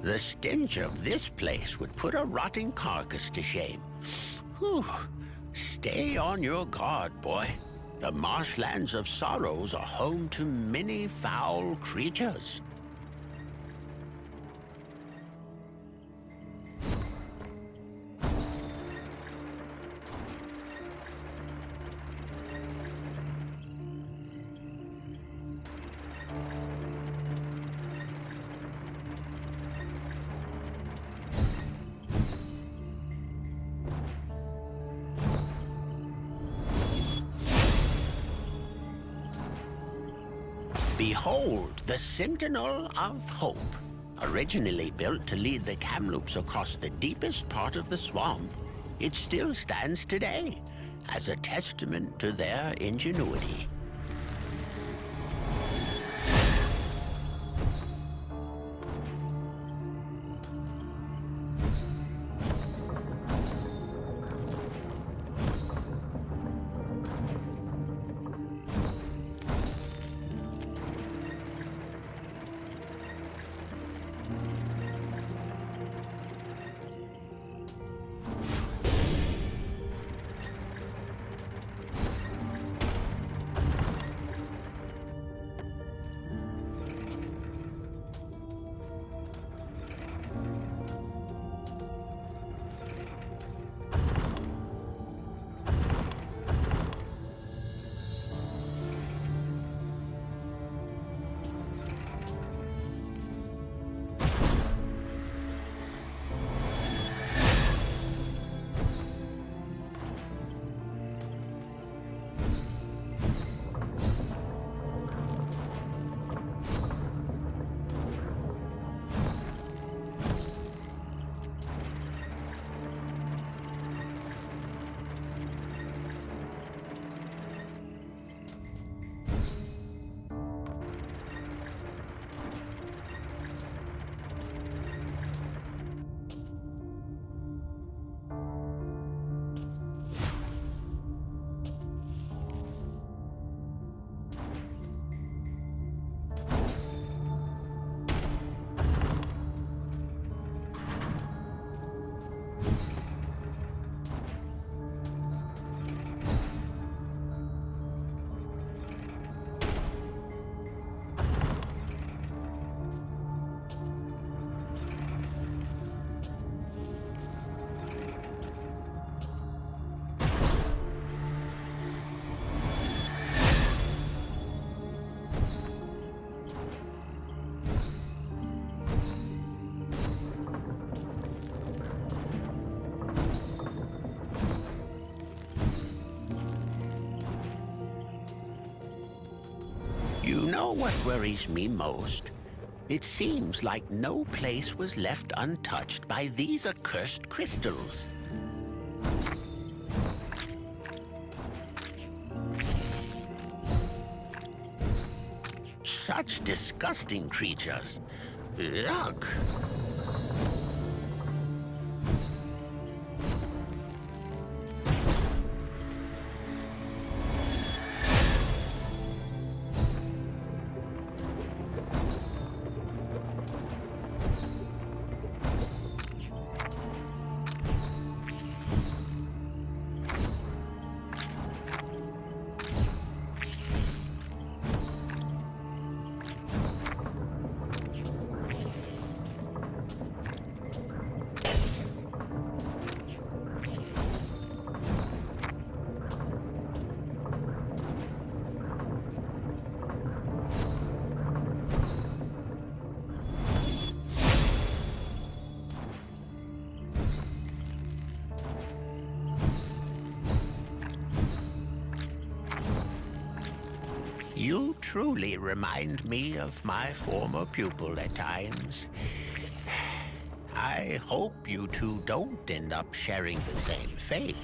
The stench of this place would put a rotting carcass to shame. Whew. Stay on your guard, boy. The marshlands of Sorrows are home to many foul creatures. Behold, the Sentinel of Hope. Originally built to lead the Kamloops across the deepest part of the swamp, it still stands today as a testament to their ingenuity. You know what worries me most? It seems like no place was left untouched by these accursed crystals. Such disgusting creatures. Yuck! You truly remind me of my former pupil at times. I hope you two don't end up sharing the same fate.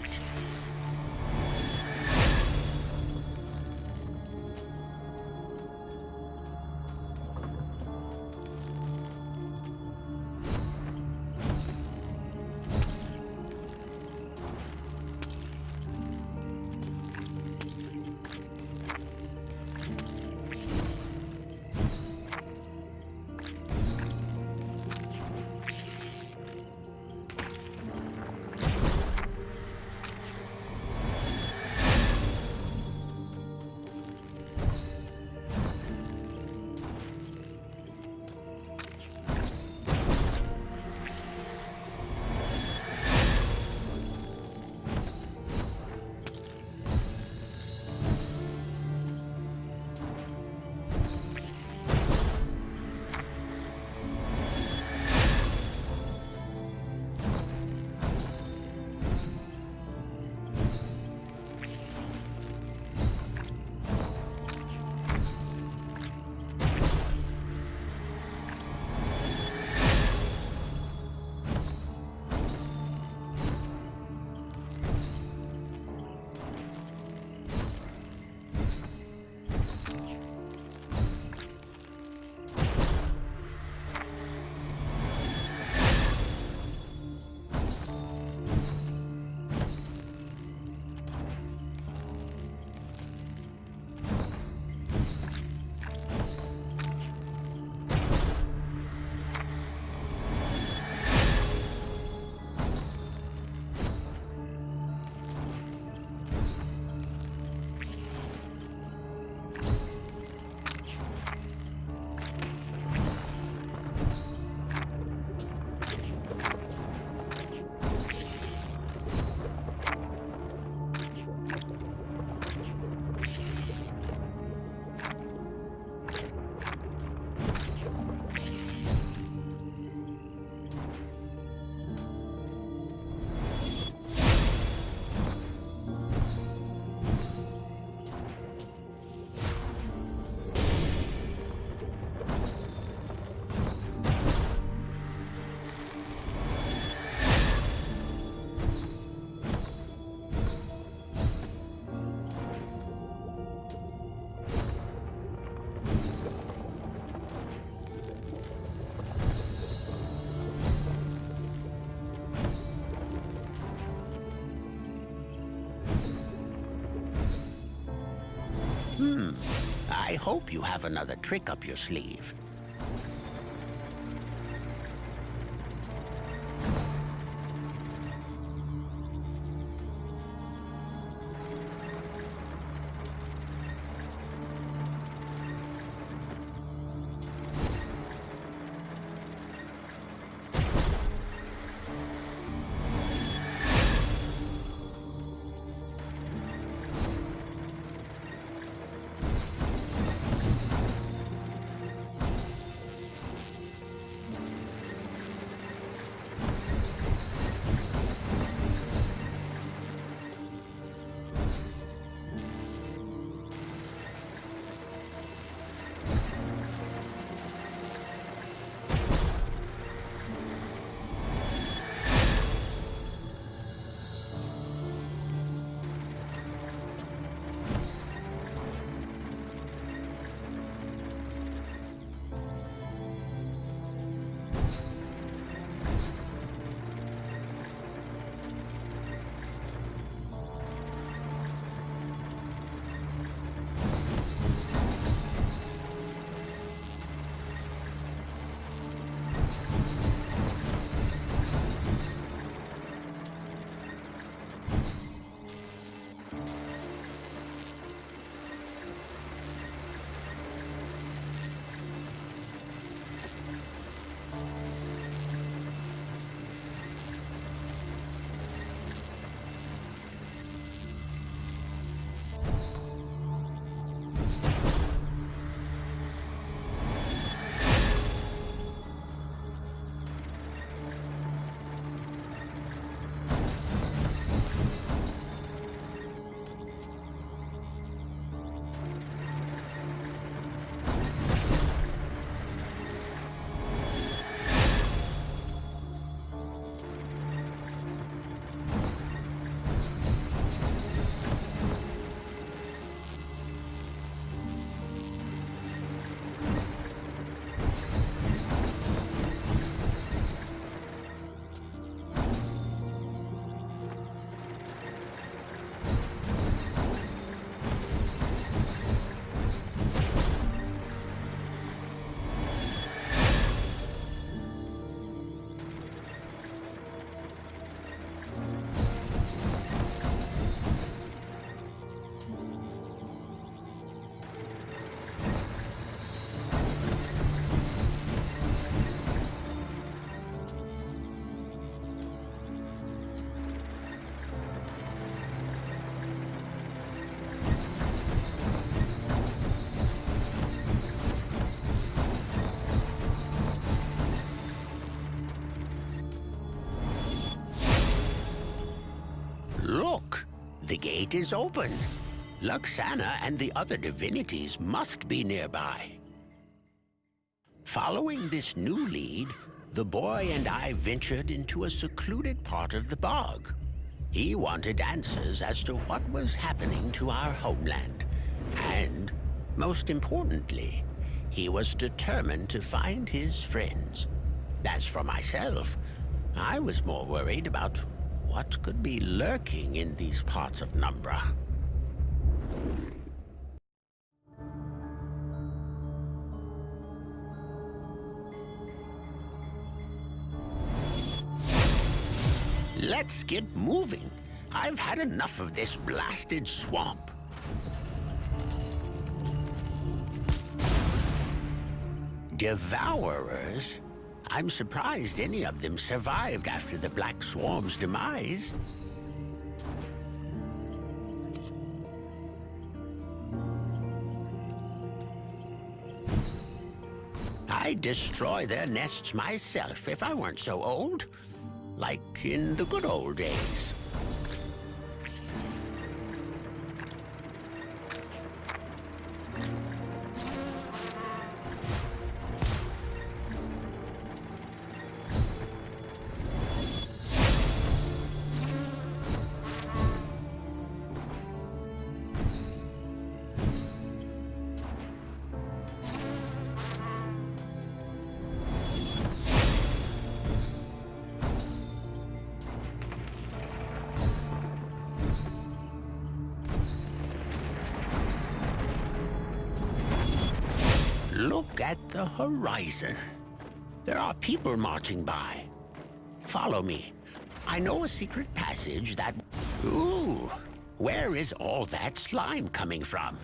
I hope you have another trick up your sleeve. Look, the gate is open. Luxana and the other divinities must be nearby. Following this new lead, the boy and I ventured into a secluded part of the bog. He wanted answers as to what was happening to our homeland. And, most importantly, he was determined to find his friends. As for myself, I was more worried about what could be lurking in these parts of Numbra. Let's get moving. I've had enough of this blasted swamp. Devourers? I'm surprised any of them survived after the Black Swarm's demise. I'd destroy their nests myself if I weren't so old. Like in the good old days. Look at the horizon. There are people marching by. Follow me. I know a secret passage that... Ooh, where is all that slime coming from?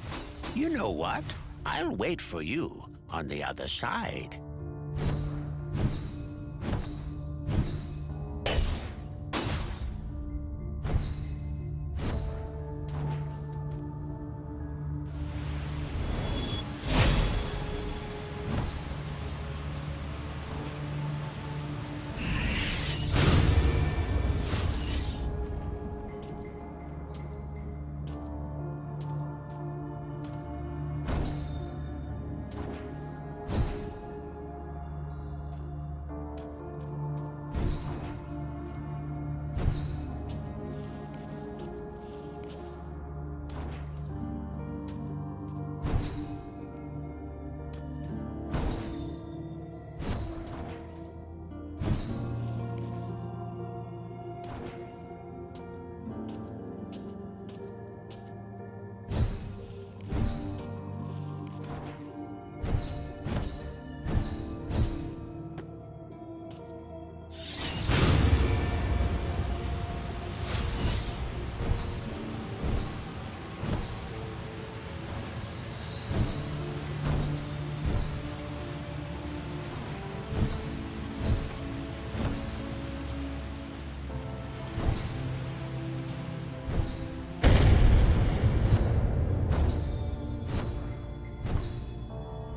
You know what? I'll wait for you on the other side.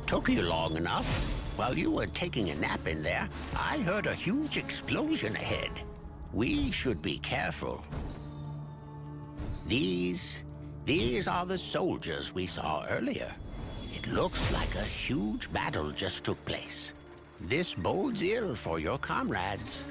Took you long enough. While you were taking a nap in there, I heard a huge explosion ahead. We should be careful. These are the soldiers we saw earlier. It looks like a huge battle just took place. This bodes ill for your comrades.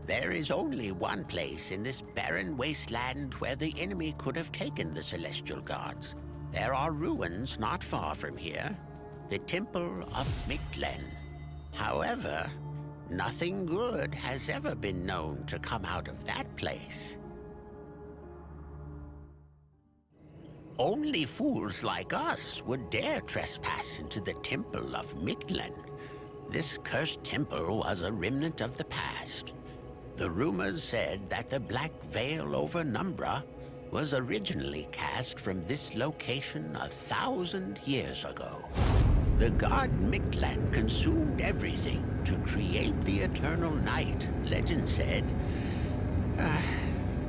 There is only one place in this barren wasteland where the enemy could have taken the Celestial Guards. There are ruins not far from here, the Temple of Mictlan. However, nothing good has ever been known to come out of that place. Only fools like us would dare trespass into the Temple of Mictlan. This cursed temple was a remnant of the past. The rumors said that the black veil over Numbra was originally cast from this location 1,000 years ago. The god Mictlan consumed everything to create the eternal night, legend said.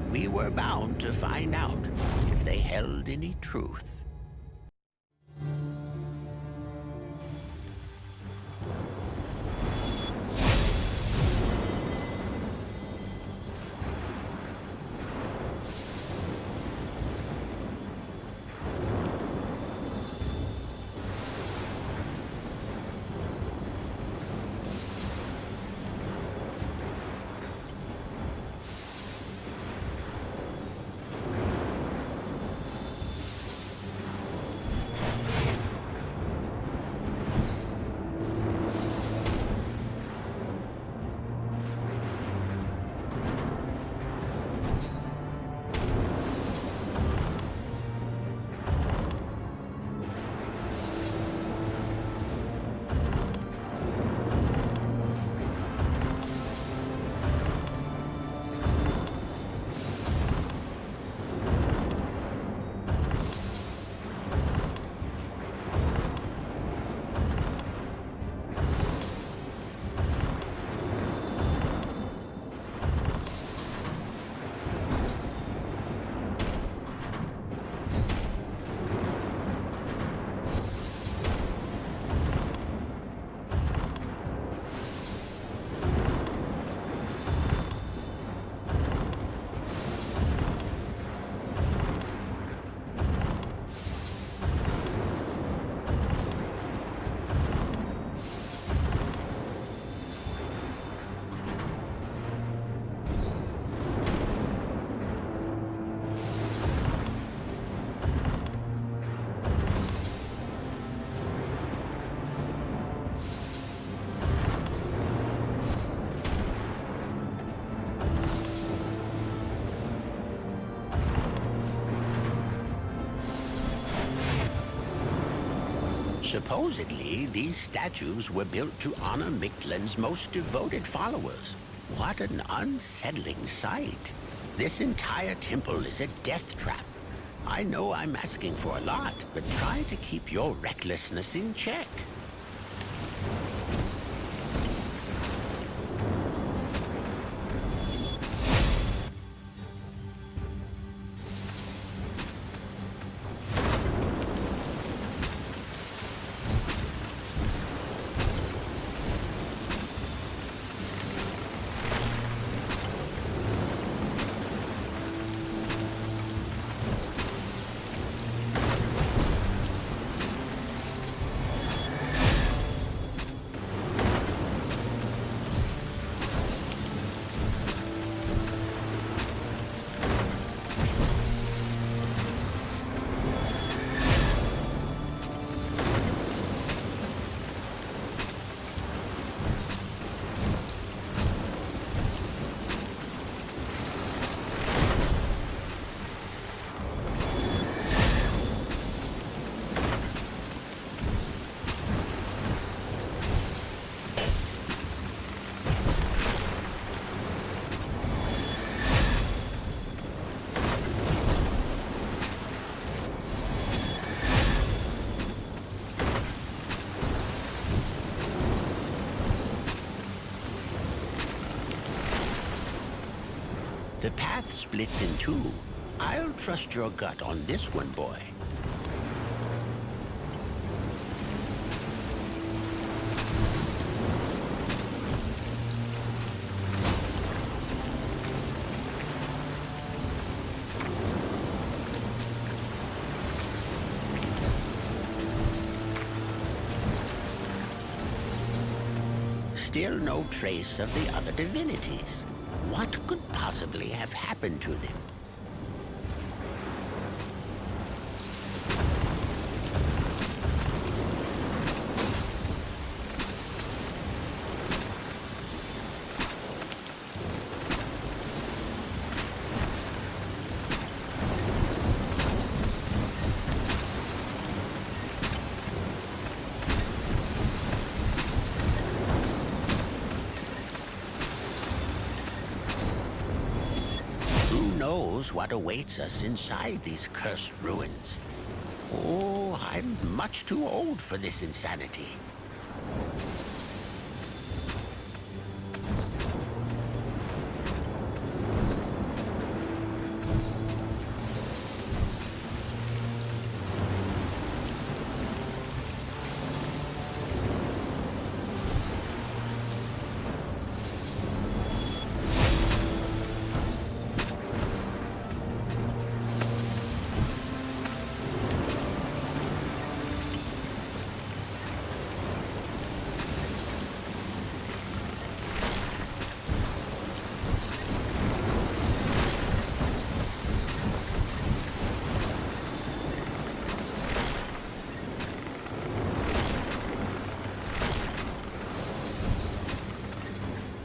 We were bound to find out if they held any truth. Supposedly, these statues were built to honor Mictlan's most devoted followers. What an unsettling sight. This entire temple is a death trap. I know I'm asking for a lot, but try to keep your recklessness in check. The path splits in two. I'll trust your gut on this one, boy. Still no trace of the other divinities. What could possibly have happened to them? Knows what awaits us inside these cursed ruins. Oh, I'm much too old for this insanity.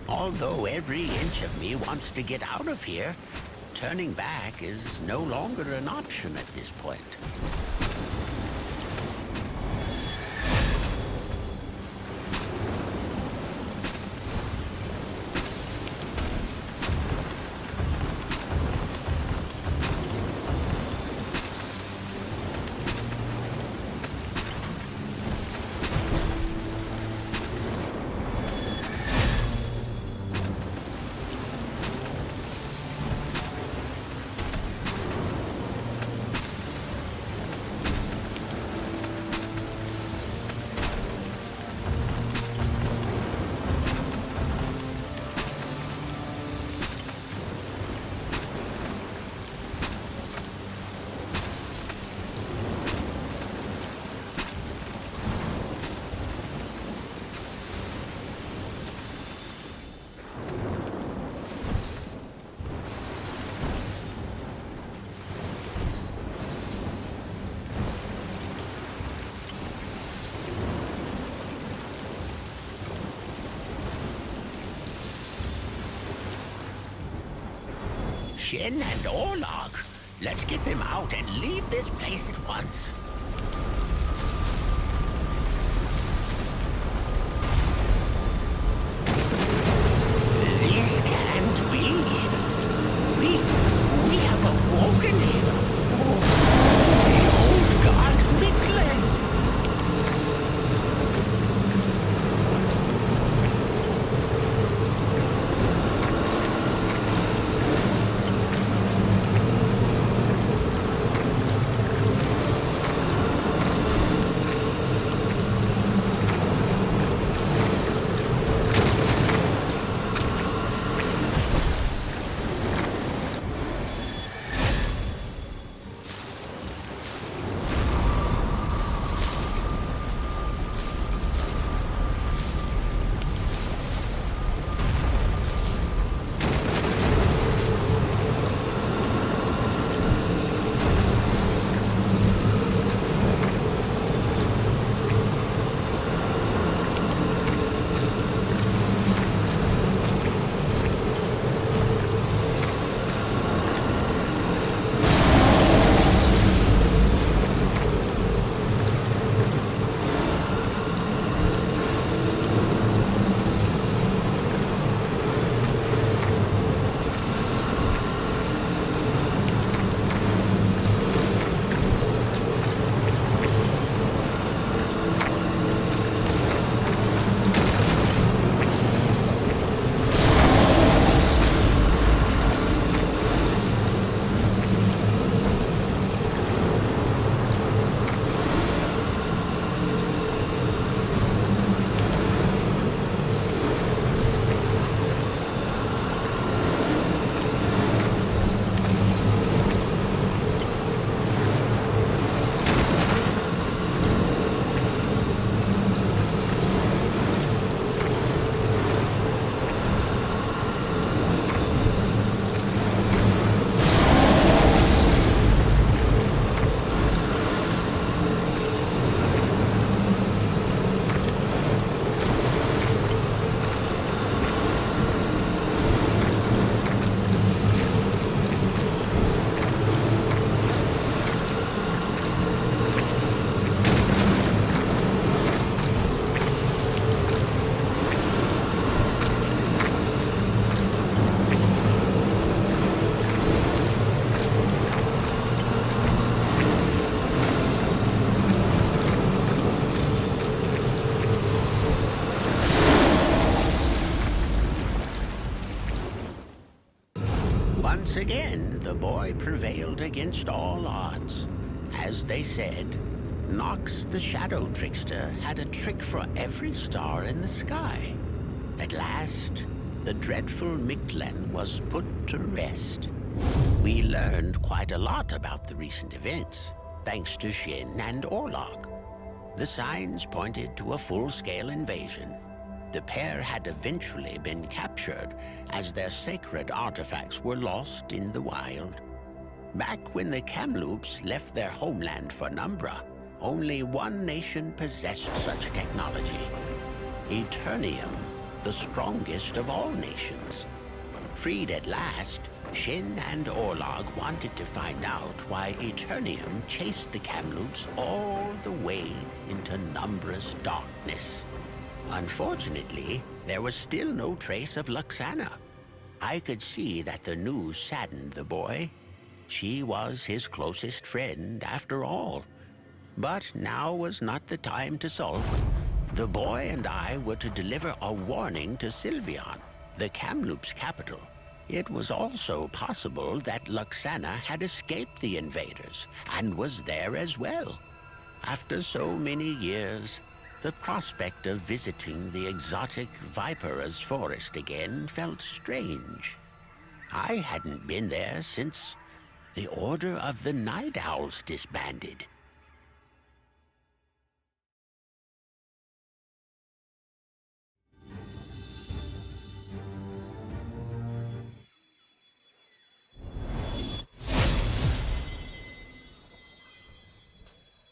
Although every inch of me wants to get out of here, turning back is no longer an option at this point. Shen and Orlok. Let's get them out and leave this place at once. We have awoken him. The old god Mictlan. Once again, the boy prevailed against all odds. As they said, Nox the Shadow Trickster had a trick for every star in the sky. At last, the dreadful Mictlan was put to rest. We learned quite a lot about the recent events, thanks to Shin and Orlog. The signs pointed to a full-scale invasion. The pair had eventually been captured as their sacred artifacts were lost in the wild. Back when the Kamloops left their homeland for Numbra, only one nation possessed such technology: Eternium, the strongest of all nations. Freed at last, Shin and Orlog wanted to find out why Eternium chased the Kamloops all the way into Numbra's darkness. Unfortunately, there was still no trace of Luxana. I could see that the news saddened the boy. She was his closest friend, after all. But now was not the time to sulk. The boy and I were to deliver a warning to Sylveon, the Kamloops capital. It was also possible that Luxana had escaped the invaders and was there as well. After so many years, the prospect of visiting the exotic Viper's forest again felt strange. I hadn't been there since the Order of the Night Owls disbanded.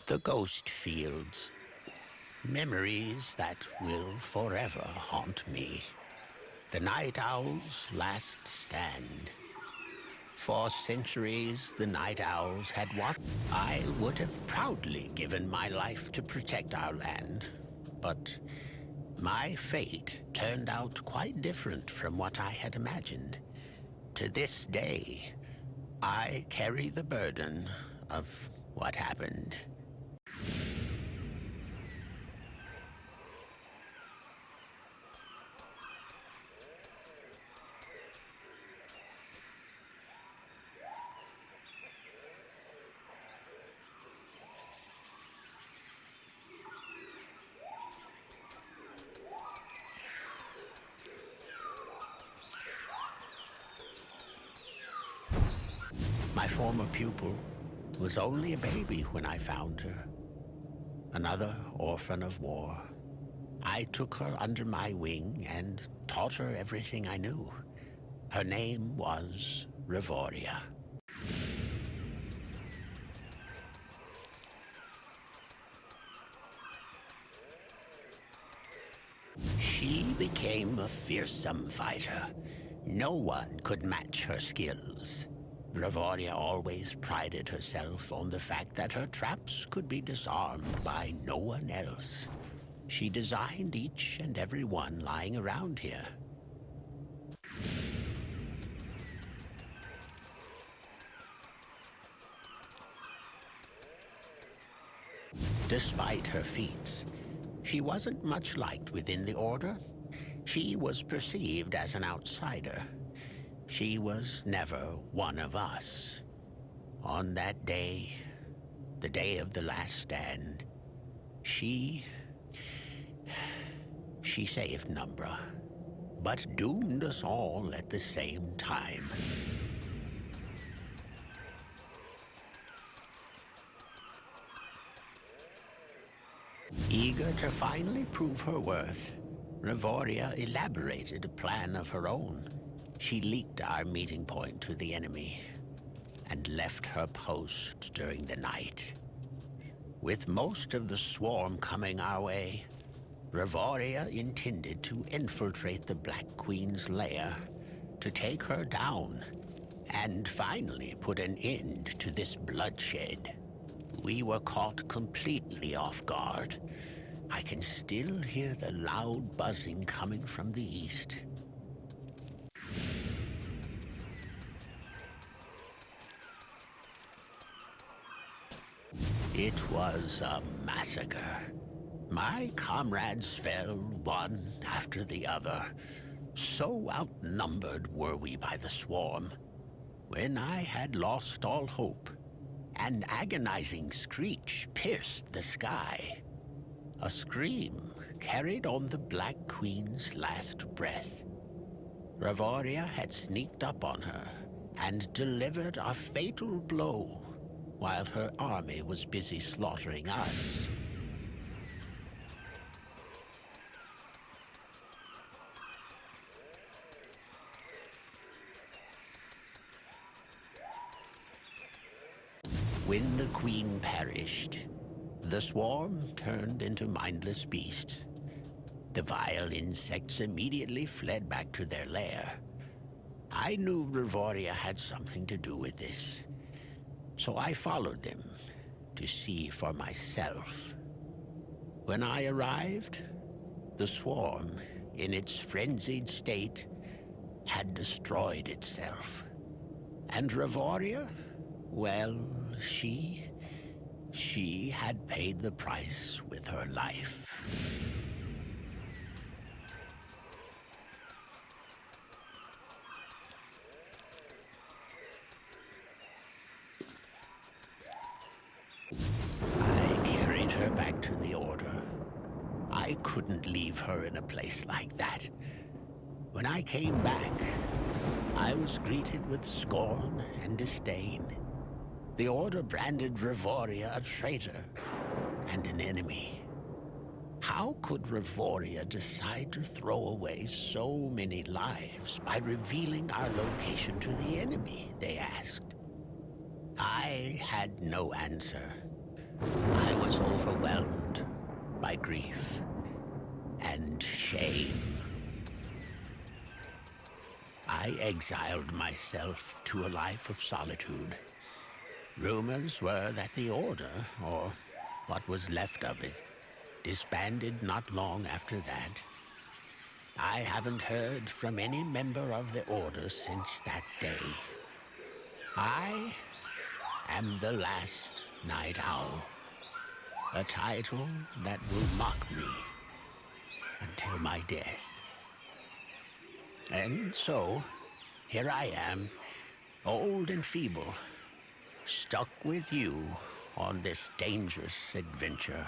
The Ghost Fields. Memories that will forever haunt me. The Night Owls' last stand. For centuries, the Night Owls had watched. I would have proudly given my life to protect our land, but my fate turned out quite different from what I had imagined. to this day, I carry the burden of what happened. My former pupil was only a baby when I found her. Another orphan of war. I took her under my wing and taught her everything I knew. Her name was Revoria. She became a fearsome fighter. No one could match her skills. Revoria always prided herself on the fact that her traps could be disarmed by no one else. She designed each and every one lying around here. Despite her feats, she wasn't much liked within the Order. She was perceived as an outsider. She was never one of us. On that day, the day of the last stand, she saved Numbra, but doomed us all at the same time. Eager to finally prove her worth, Revoria elaborated a plan of her own. She leaked our meeting point to the enemy and left her post during the night. With most of the swarm coming our way, Revoria intended to infiltrate the Black Queen's lair, to take her down, and finally put an end to this bloodshed. We were caught completely off guard. I can still hear the loud buzzing coming from the east. It was a massacre. My comrades fell one after the other. So outnumbered were we by the swarm. When I had lost all hope, an agonizing screech pierced the sky. A scream carried on the Black Queen's last breath. Revoria had sneaked up on her and delivered a fatal blow while her army was busy slaughtering us. When the Queen perished, the swarm turned into mindless beasts. The vile insects immediately fled back to their lair. I knew Revoria had something to do with this, so I followed them to see for myself. When I arrived, the swarm, in its frenzied state, had destroyed itself. And Revoria, well, she had paid the price with her life. I carried her back to the Order. I couldn't leave her in a place like that. When I came back, I was greeted with scorn and disdain. The Order branded Revoria a traitor and an enemy. How could Revoria decide to throw away so many lives by revealing our location to the enemy, they asked. I had no answer. I was overwhelmed by grief and shame. I exiled myself to a life of solitude. Rumors were that the Order, or what was left of it, disbanded not long after that. I haven't heard from any member of the Order since that day. I am the last Night Owl, a title that will mock me until my death. And so, here I am, old and feeble, stuck with you on this dangerous adventure.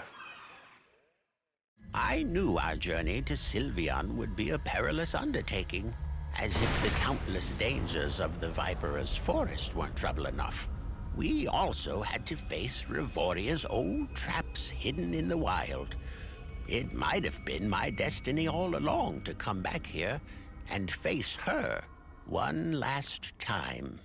I knew our journey to Sylvian would be a perilous undertaking, as if the countless dangers of the Viperous Forest weren't trouble enough. We also had to face Revoria's old traps hidden in the wild. It might have been my destiny all along to come back here and face her one last time.